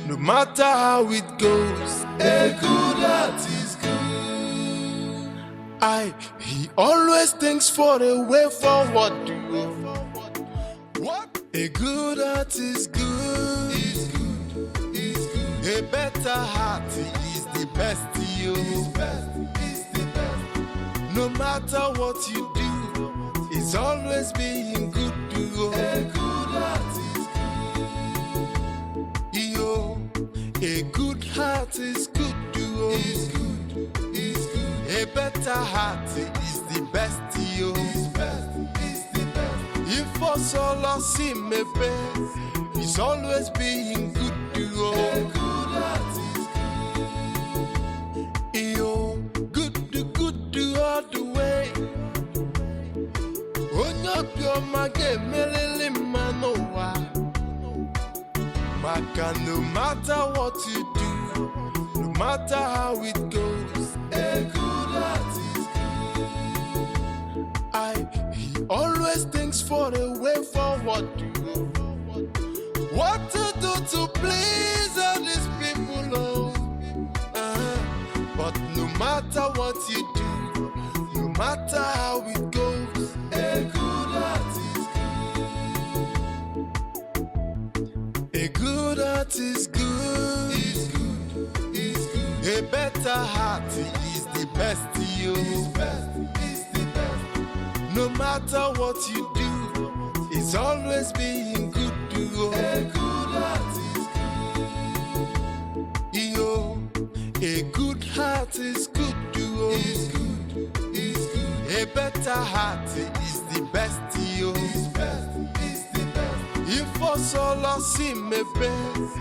no matter how it goes, a good heart is good. He always thinks for a way forward to go. What? A good heart is good. A better heart is the best, yo. Is the best. No matter what you do, it's always being good to you. A good heart is good. Yo, a good heart is good to you. Is good. A better heart is the best, yo. Is the best. If us all see me best, it's always being good to you. A good heart is good. Yo, good to all the way. On your pure mage, melele manoa. Maka, no matter what you do, no matter how it goes, a good heart is good. He always thinks for a way forward to go. What to do to please all these people, oh. But no matter what you do, no matter how it goes, a good heart is good. A good heart is good. Is good. A better heart is the best, yo. Is the best. No matter what you do, it's always being good to you. A good heart is good. Yo, a good heart is good to you. Is good. A better heart is the best, yo. Is the best. If us all see me best,